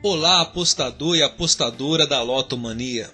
Olá, apostador e apostadora da Lotomania.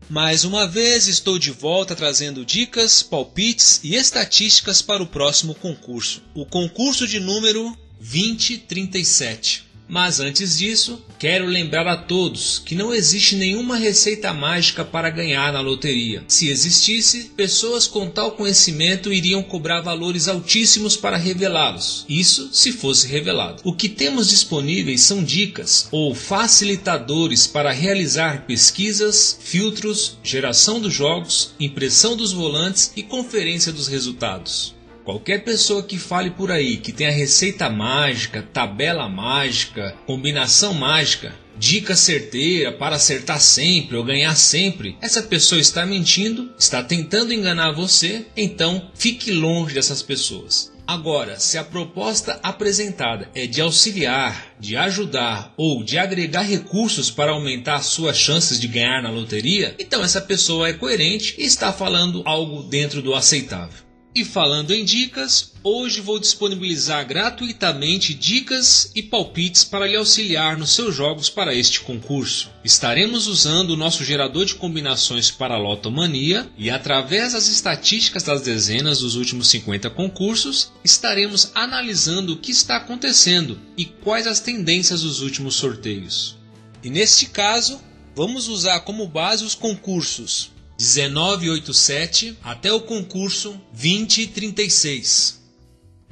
Mais uma vez estou de volta trazendo dicas, palpites e estatísticas para o próximo concurso. O concurso de número 2037. Mas antes disso, quero lembrar a todos que não existe nenhuma receita mágica para ganhar na loteria. Se existisse, pessoas com tal conhecimento iriam cobrar valores altíssimos para revelá-los. Isso se fosse revelado. O que temos disponíveis são dicas ou facilitadores para realizar pesquisas, filtros, geração dos jogos, impressão dos volantes e conferência dos resultados. Qualquer pessoa que fale por aí que tem a receita mágica, tabela mágica, combinação mágica, dica certeira para acertar sempre ou ganhar sempre, essa pessoa está mentindo, está tentando enganar você, então fique longe dessas pessoas. Agora, se a proposta apresentada é de auxiliar, de ajudar ou de agregar recursos para aumentar suas chances de ganhar na loteria, então essa pessoa é coerente e está falando algo dentro do aceitável. E falando em dicas, hoje vou disponibilizar gratuitamente dicas e palpites para lhe auxiliar nos seus jogos para este concurso. Estaremos usando o nosso gerador de combinações para a Lotomania e através das estatísticas das dezenas dos últimos 50 concursos, estaremos analisando o que está acontecendo e quais as tendências dos últimos sorteios. E neste caso, vamos usar como base os concursos 1987 até o concurso 2036.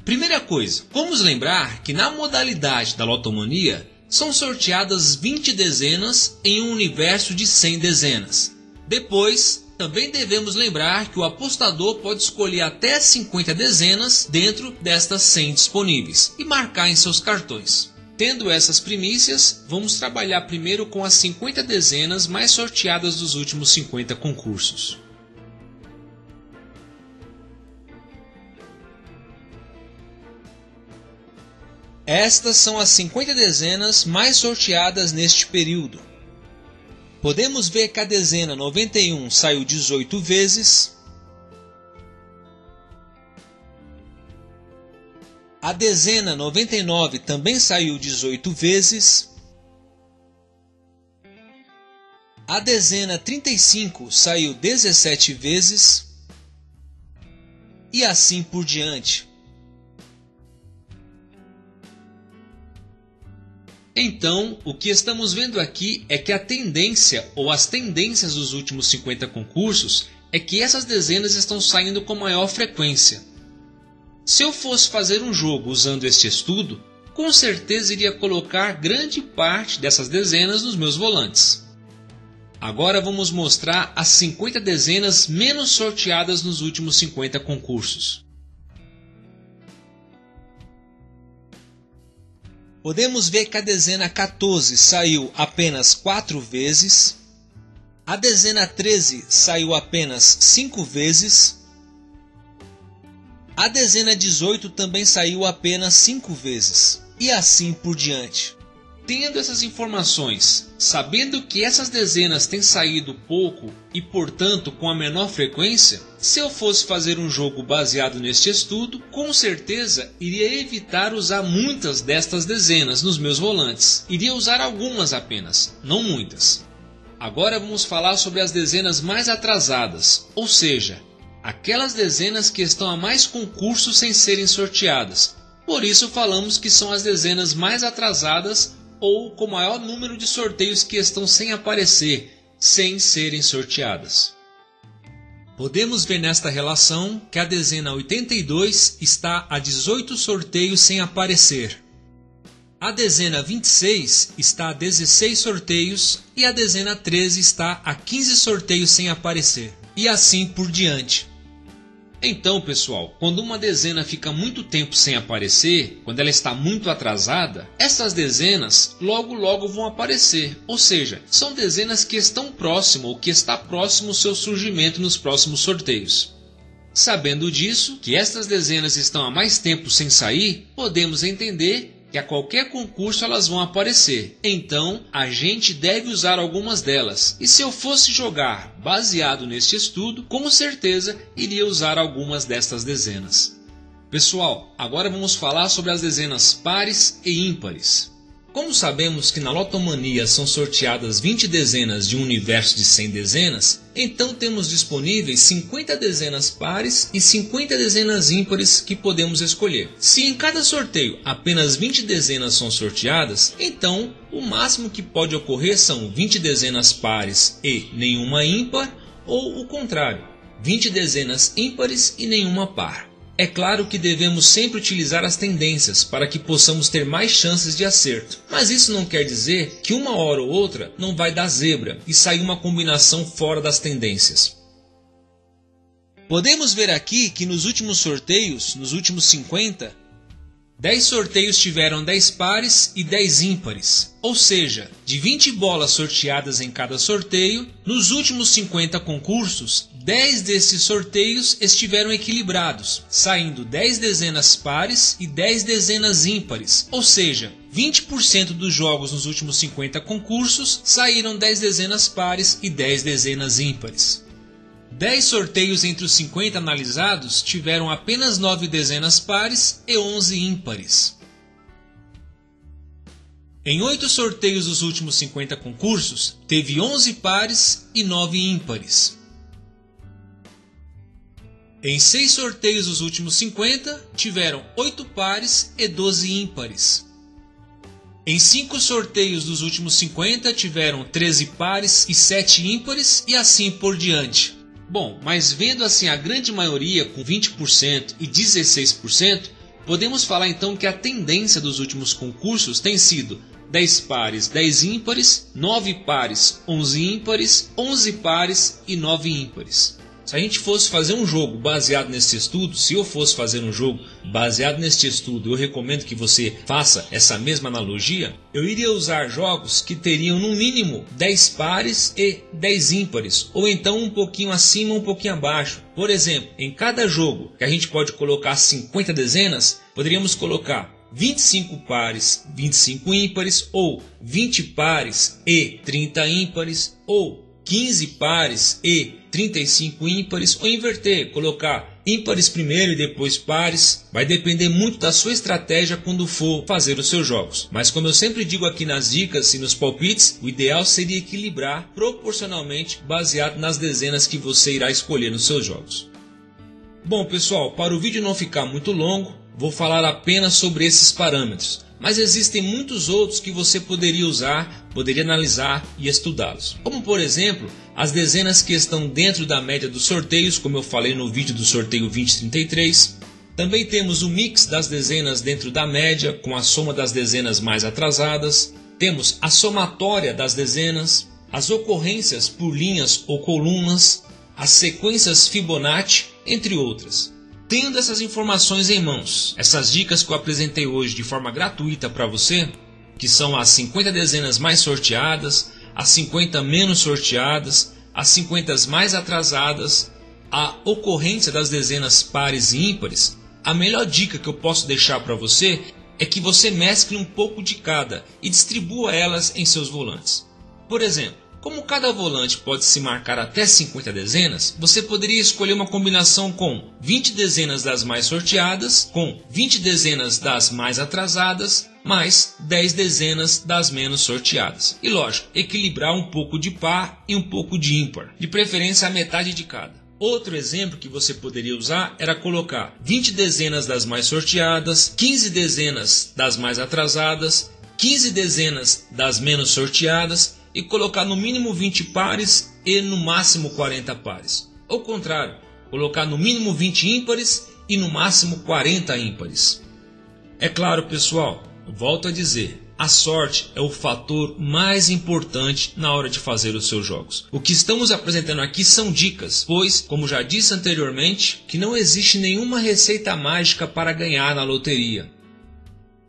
Primeira coisa, vamos lembrar que na modalidade da Lotomania são sorteadas 20 dezenas em um universo de 100 dezenas. Depois, também devemos lembrar que o apostador pode escolher até 50 dezenas dentro destas 100 disponíveis e marcar em seus cartões. Tendo essas primícias, vamos trabalhar primeiro com as 50 dezenas mais sorteadas dos últimos 50 concursos. Estas são as 50 dezenas mais sorteadas neste período. Podemos ver que a dezena 91 saiu 18 vezes. A dezena 99 também saiu 18 vezes. A dezena 35 saiu 17 vezes. E assim por diante. Então, o que estamos vendo aqui é que a tendência ou as tendências dos últimos 50 concursos é que essas dezenas estão saindo com maior frequência. Se eu fosse fazer um jogo usando este estudo, com certeza iria colocar grande parte dessas dezenas nos meus volantes. Agora vamos mostrar as 50 dezenas menos sorteadas nos últimos 50 concursos. Podemos ver que a dezena 14 saiu apenas 4 vezes, a dezena 13 saiu apenas 5 vezes, a dezena 18 também saiu apenas 5 vezes, e assim por diante. Tendo essas informações, sabendo que essas dezenas têm saído pouco e, portanto, com a menor frequência, se eu fosse fazer um jogo baseado neste estudo, com certeza iria evitar usar muitas destas dezenas nos meus volantes. Iria usar algumas apenas, não muitas. Agora vamos falar sobre as dezenas mais atrasadas, ou seja, aquelas dezenas que estão há mais concursos sem serem sorteadas. Por isso falamos que são as dezenas mais atrasadas ou com maior número de sorteios que estão sem aparecer, sem serem sorteadas. Podemos ver nesta relação que a dezena 82 está a 18 sorteios sem aparecer. A dezena 26 está a 16 sorteios e a dezena 13 está a 15 sorteios sem aparecer. E assim por diante. Então, pessoal, quando uma dezena fica muito tempo sem aparecer, quando ela está muito atrasada, essas dezenas logo vão aparecer. Ou seja, são dezenas que estão próximo ou que está próximo o seu surgimento nos próximos sorteios. Sabendo disso, que estas dezenas estão há mais tempo sem sair, podemos entender que a qualquer concurso elas vão aparecer. Então, a gente deve usar algumas delas. E se eu fosse jogar baseado neste estudo, com certeza iria usar algumas destas dezenas. Pessoal, agora vamos falar sobre as dezenas pares e ímpares. Como sabemos que na Lotomania são sorteadas 20 dezenas de um universo de 100 dezenas, então temos disponíveis 50 dezenas pares e 50 dezenas ímpares que podemos escolher. Se em cada sorteio apenas 20 dezenas são sorteadas, então o máximo que pode ocorrer são 20 dezenas pares e nenhuma ímpar, ou o contrário, 20 dezenas ímpares e nenhuma par. É claro que devemos sempre utilizar as tendências para que possamos ter mais chances de acerto, mas isso não quer dizer que uma hora ou outra não vai dar zebra e sair uma combinação fora das tendências. Podemos ver aqui que nos últimos sorteios, nos últimos 50, 10 sorteios tiveram 10 pares e 10 ímpares, ou seja, de 20 bolas sorteadas em cada sorteio, nos últimos 50 concursos, 10 desses sorteios estiveram equilibrados, saindo 10 dezenas pares e 10 dezenas ímpares, ou seja, 20% dos jogos nos últimos 50 concursos saíram 10 dezenas pares e 10 dezenas ímpares. 10 sorteios entre os 50 analisados tiveram apenas 9 dezenas pares e 11 ímpares. Em 8 sorteios dos últimos 50 concursos, teve 11 pares e 9 ímpares. Em 6 sorteios dos últimos 50, tiveram 8 pares e 12 ímpares. Em 5 sorteios dos últimos 50, tiveram 13 pares e 7 ímpares e assim por diante. Bom, mas vendo assim a grande maioria com 20% e 16%, podemos falar então que a tendência dos últimos concursos tem sido 10 pares, 10 ímpares, 9 pares, 11 ímpares, 11 pares e 9 ímpares. Se a gente fosse fazer um jogo baseado nesse estudo, se eu fosse fazer um jogo baseado neste estudo, eu recomendo que você faça essa mesma analogia, eu iria usar jogos que teriam no mínimo 10 pares e 10 ímpares, ou então um pouquinho acima, um pouquinho abaixo. Por exemplo, em cada jogo que a gente pode colocar 50 dezenas, poderíamos colocar 25 pares, 25 ímpares, ou 20 pares e 30 ímpares, ou 15 pares e 35 ímpares, ou inverter, colocar ímpares primeiro e depois pares. Vai depender muito da sua estratégia quando for fazer os seus jogos. Mas como eu sempre digo aqui nas dicas e nos palpites, o ideal seria equilibrar proporcionalmente baseado nas dezenas que você irá escolher nos seus jogos. Bom pessoal, para o vídeo não ficar muito longo, vou falar apenas sobre esses parâmetros. Mas existem muitos outros que você poderia usar, poderia analisar e estudá-los. Como por exemplo, as dezenas que estão dentro da média dos sorteios, como eu falei no vídeo do sorteio 2033. Também temos o mix das dezenas dentro da média, com a soma das dezenas mais atrasadas. Temos a somatória das dezenas, as ocorrências por linhas ou colunas, as sequências Fibonacci, entre outras. Tendo essas informações em mãos, essas dicas que eu apresentei hoje de forma gratuita para você, que são as 50 dezenas mais sorteadas, as 50 menos sorteadas, as 50 mais atrasadas, a ocorrência das dezenas pares e ímpares, a melhor dica que eu posso deixar para você é que você mescle um pouco de cada e distribua elas em seus volantes. Por exemplo, como cada volante pode se marcar até 50 dezenas, você poderia escolher uma combinação com 20 dezenas das mais sorteadas, com 20 dezenas das mais atrasadas, mais 10 dezenas das menos sorteadas. E lógico, equilibrar um pouco de par e um pouco de ímpar, de preferência a metade de cada. Outro exemplo que você poderia usar era colocar 20 dezenas das mais sorteadas, 15 dezenas das mais atrasadas, 15 dezenas das menos sorteadas, e colocar no mínimo 20 pares e no máximo 40 pares. Ou contrário, colocar no mínimo 20 ímpares e no máximo 40 ímpares. É claro pessoal, volto a dizer, a sorte é o fator mais importante na hora de fazer os seus jogos. O que estamos apresentando aqui são dicas, pois, como já disse anteriormente, que não existe nenhuma receita mágica para ganhar na loteria.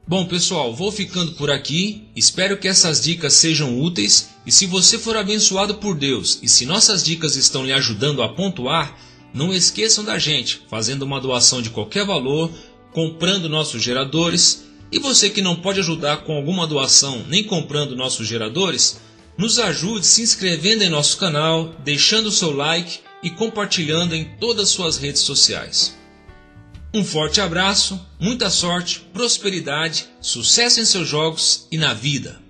Bom pessoal, vou ficando por aqui, espero que essas dicas sejam úteis e se você for abençoado por Deus e se nossas dicas estão lhe ajudando a pontuar, não esqueçam da gente, fazendo uma doação de qualquer valor, comprando nossos geradores e você que não pode ajudar com alguma doação nem comprando nossos geradores, nos ajude se inscrevendo em nosso canal, deixando o seu like e compartilhando em todas as suas redes sociais. Um forte abraço, muita sorte, prosperidade, sucesso em seus jogos e na vida.